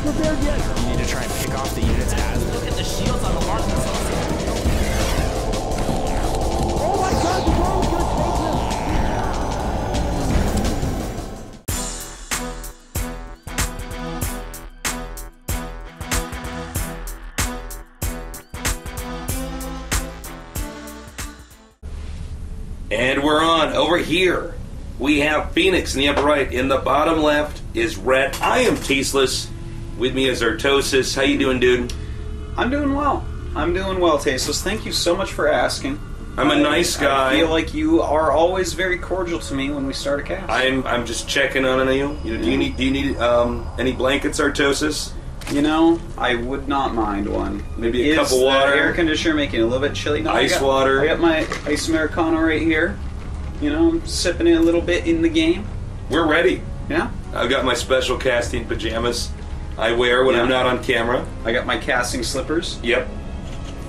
prepared yet. You need to try and pick off the units as... Look at the shields on the mark. Oh my god, the drone's gonna take And we're on. Over here, we have Fenix in the upper right. In the bottom left is Rhett. I am Tasteless. With me is Artosis. How you doing, dude? I'm doing well. I'm doing well, Tasteless. Thank you so much for asking. I'm a nice guy. I feel like you are always very cordial to me when we start a cast. I'm just checking on you. Do you need any blankets, Artosis? You know, I would not mind one. Maybe a cup of water. Air conditioner making it a little bit chilly. No, Ice water. I got my ice Americano right here. You know, I'm sipping it a little bit in the game. We're ready. Yeah. I've got my special casting pajamas I wear when I'm not on camera. I got my casting slippers. Yep.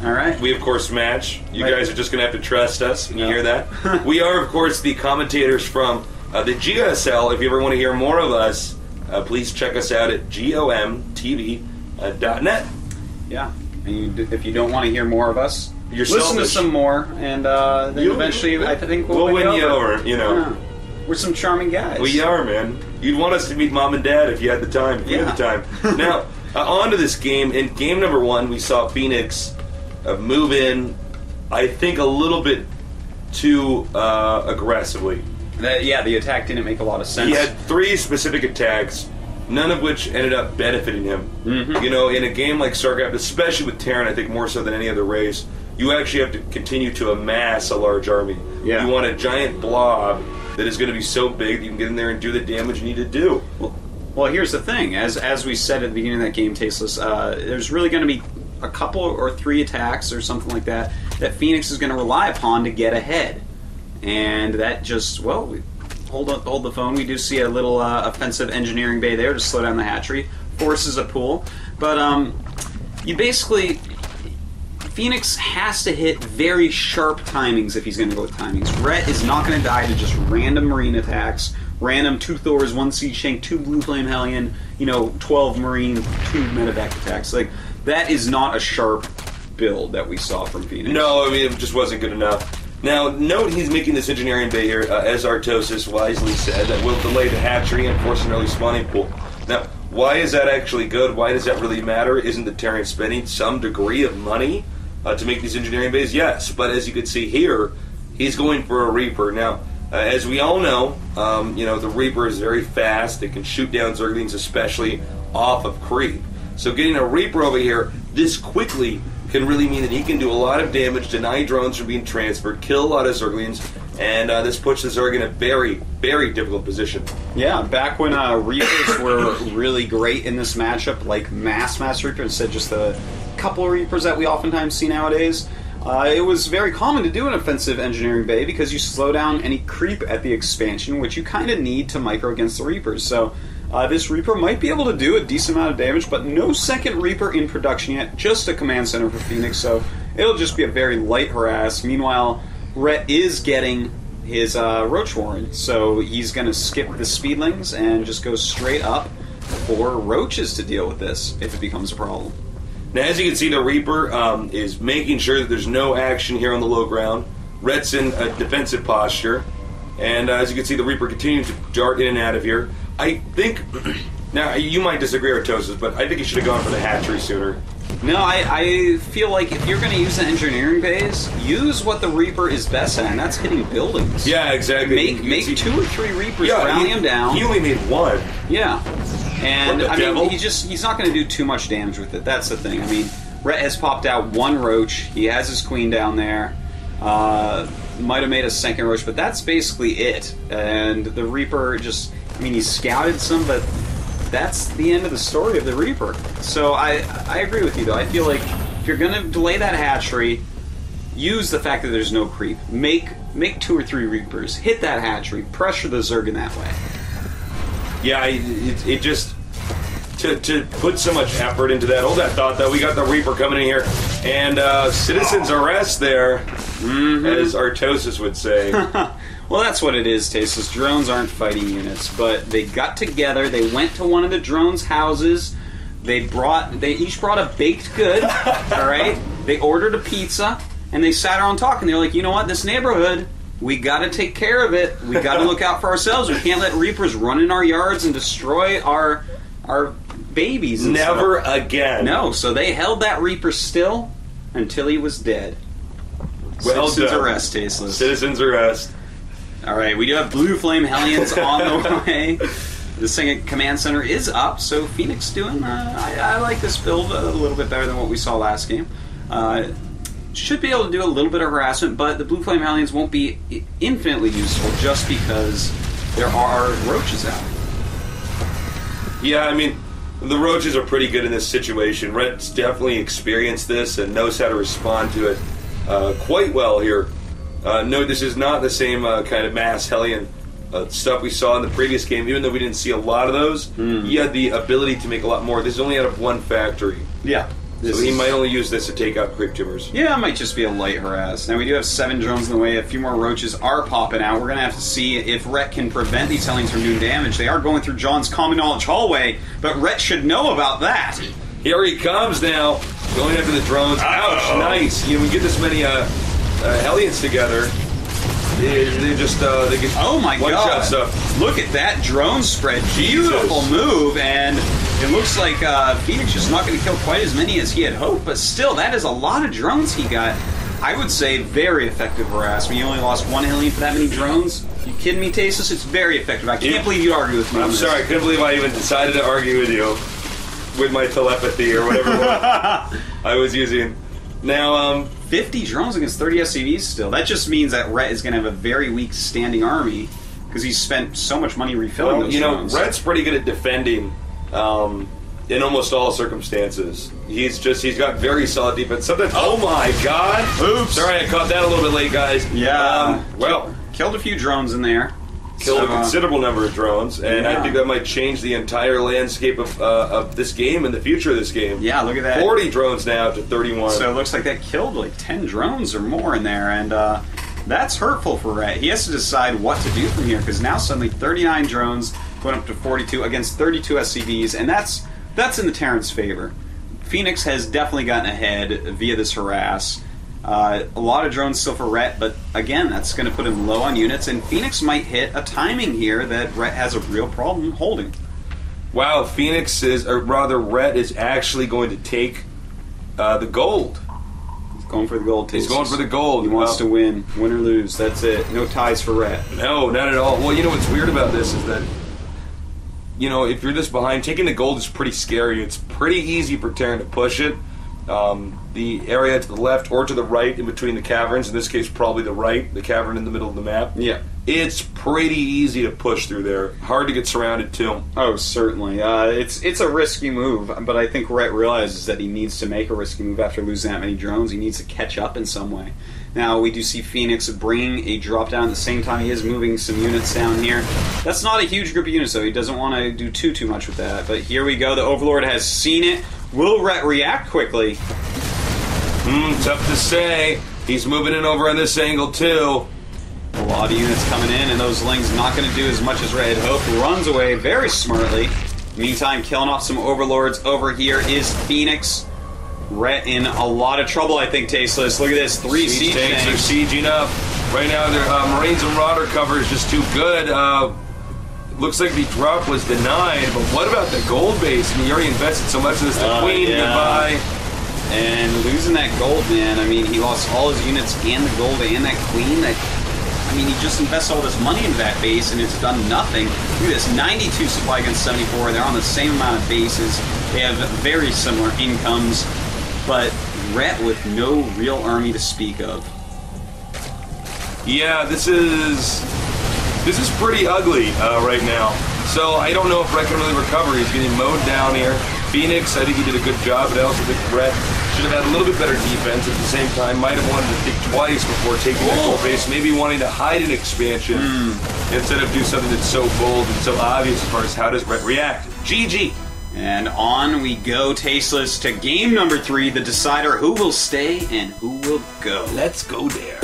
All right. We, of course, match. You guys are just going to have to trust us when you hear that. We are, of course, the commentators from the GSL. If you ever want to hear more of us, please check us out at gomtv.net. Yeah. And if you don't want to hear more of us, You're listen selfish. to some more, and then eventually I think we'll win you over, you know. Yeah. We're some charming guys. We are, man. You'd want us to meet Mom and Dad if you had the time. If you had the time. Now, on to this game. In game number 1, we saw Fenix move in, I think, a little bit too aggressively. The attack didn't make a lot of sense. He had 3 specific attacks, none of which ended up benefiting him. You know, in a game like StarCraft, especially with Terran, I think more so than any other race, you actually have to continue to amass a large army. Yeah. You want a giant blob that is going to be so big that you can get in there and do the damage you need to do. Well, here's the thing. As we said at the beginning of that game, Tasteless, there's really going to be a couple or 3 attacks or something like that Fenix is going to rely upon to get ahead. And that just, well, hold the phone. We do see a little offensive engineering bay there to slow down the hatchery. Forces a pull. But you basically... Fenix has to hit very sharp timings if he's going to go with timings. Rhett is not going to die to just random marine attacks, random 2 Thors, 1 Siege Tank, 2 Blue Flame Hellion, 12 marine, 2 medevac attacks. Like, that is not a sharp build that we saw from Fenix. No, I mean, it just wasn't good enough. Now, note he's making this engineering bay here, as Artosis wisely said, that will delay the hatchery and force an early spawning pool. Now, why is that actually good? Why does that really matter? Isn't the Terran spending some degree of money to make these engineering bays? Yes, but as you can see here, he's going for a Reaper. Now, as we all know, the Reaper is very fast. It can shoot down Zerglings, especially off of creep. So getting a Reaper over here this quickly can really mean that he can do a lot of damage, deny drones from being transferred, kill a lot of Zerglings, and this puts the Zerg in a very, very difficult position. Yeah, back when Reapers were really great in this matchup, like mass Reaper instead of just the couple of Reapers that we oftentimes see nowadays, it was very common to do an offensive engineering bay because you slow down any creep at the expansion, which you kind of need to micro against the Reapers. So this Reaper might be able to do a decent amount of damage, but no second Reaper in production yet, just a command center for Fenix, so it'll just be a very light harass. Meanwhile, Rhett is getting his Roach Warren, so he's going to skip the Speedlings and just go straight up for Roaches to deal with this if it becomes a problem. Now, as you can see, the Reaper is making sure that there's no action here on the low ground. Rhett's in a defensive posture, and as you can see, the Reaper continues to dart in and out of here. I think, now you might disagree, Artosis, but I think he should have gone for the hatchery sooner. No, I feel like if you're going to use the engineering bays, use what the Reaper is best at, and that's hitting buildings. Yeah, exactly. Make 2 or 3 Reapers, rally him down. He only made 1. Yeah. And What the devil? mean, he's not going to do too much damage with it. That's the thing. I mean, Rhett has popped out 1 Roach. He has his Queen down there. Might have made a 2nd Roach, but that's basically it. And the Reaper just, he scouted some, but that's the end of the story of the Reaper. So I agree with you, though. I feel like if you're going to delay that hatchery, use the fact that there's no creep. Make 2 or 3 Reapers. Hit that hatchery. Pressure the Zerg in that way. Yeah, it just... To put so much effort into that. Hold that thought, though. We got the Reaper coming in here. And citizen's arrest there, as Artosis would say. Well, that's what it is, Tasteless. Drones aren't fighting units, but they got together, they went to one of the drones' houses, They each brought a baked good, all right? They ordered a pizza, and they sat around talking. They were like, you know what, this neighborhood, we got to take care of it. We got to look out for ourselves. We can't let Reapers run in our yards and destroy our babies. And Never stuff. again. No, so they held that Reaper still until he was dead. Well Citizens done. arrest, Tasteless. Citizens arrest. All right, we do have Blue Flame Hellions on the way. The second command center is up, so Fenix doing. I like this build a little bit better than what we saw last game. Should be able to do a little bit of harassment, but the Blue Flame Hellions won't be infinitely useful just because there are roaches out. Yeah, I mean, the roaches are pretty good in this situation. Rhett's definitely experienced this and knows how to respond to it quite well here. No, this is not the same kind of mass Hellion stuff we saw in the previous game. Even though we didn't see a lot of those, he had the ability to make a lot more. This is only out of one factory. Yeah. So he might only use this to take out creep tumors. Yeah, it might just be a light harass. Now we do have 7 drones in the way. A few more roaches are popping out. We're going to have to see if Rhett can prevent these Hellions from doing damage. They are going through John's common knowledge hallway, but Rhett should know about that. Here he comes now, going after the drones. Ouch, nice. You know, we get this many Hellions together. They get Oh my god! Stuff. Look at that drone spread. Beautiful move, and it looks like Fenix is not going to kill quite as many as he had hoped, but still, that is a lot of drones he got. I would say very effective harassment. You only lost 1 Hellion for that many drones? You kidding me, Tasteless? It's very effective. I can't believe you argue with me on I'm this. sorry, I couldn't believe I even decided to argue with you with my telepathy or whatever I was using. Now, 50 drones against 30 SCVs still. That just means that Rhett is going to have a very weak standing army because he's spent so much money refilling those drones. Rhett's pretty good at defending in almost all circumstances. He's got very solid defense. Sometimes, oh my god! Oops! Sorry, I caught that a little bit late, guys. Yeah. Well, killed a few drones in there. Killed a considerable number of drones, and I think that might change the entire landscape of this game and the future of this game. Yeah, look at that. 40 drones now to 31. So it looks like that killed like 10 drones or more in there, and that's hurtful for Rhett. He has to decide what to do from here, because now suddenly 39 drones going up to 42 against 32 SCVs, and that's in the Terran's favor. Fenix has definitely gotten ahead via this harass. A lot of drones still for Rhett, but again, that's going to put him low on units, and Fenix might hit a timing here that Rhett has a real problem holding. Wow, Rhett is actually going to take the gold. He's going for the gold. He's going for the gold. He wants to win or lose. That's it. No ties for Rhett. No, not at all. Well, you know what's weird about this is that, you know, if you're this behind, taking the gold is pretty scary. It's pretty easy for Terran to push it. The area to the left or to the right in between the caverns, in this case probably the right, the cavern in the middle of the map. Yeah. It's pretty easy to push through there. Hard to get surrounded too. Oh, certainly. It's a risky move, but I think Rhett realizes that he needs to make a risky move after losing that many drones. He needs to catch up in some way. Now, we do see Fenix bringing a drop down at the same time he is moving some units down here. That's not a huge group of units, though. He doesn't want to do too much with that. But here we go. The Overlord has seen it. Will Rhett react quickly? Tough to say. He's moving in over on this angle, too. A lot of units coming in, and those Lings not going to do as much as Rhett had hoped. Runs away very smartly. Meantime, killing off some Overlords. Over here is Fenix. Rhett in a lot of trouble, I think, Tasteless. Look at this. 3 siege tanks. They're sieging up. Right now, their Marines and Marauder cover is just too good. Looks like the drop was denied, but what about the gold base? I mean, you already invested so much in this. The Queen, goodbye. And losing that gold, man, I mean, he lost all his units and the gold and that Queen. I mean, he just invested all this money into that base, and it's done nothing. Look at this, 92 supply against 74. They're on the same amount of bases. They have very similar incomes, but Rhett with no real army to speak of. Yeah, this is pretty ugly right now. So I don't know if Rhett can really recover. He's getting mowed down here. Fenix, I think he did a good job, but I also think Rhett should have had a little bit better defense at the same time. Might have wanted to think twice before taking that gold base. Maybe wanting to hide an expansion instead of do something that's so bold and so obvious as far as how does Rhett react. GG. And on we go, Tasteless, to game number 3, the decider who will stay and who will go. Let's go there.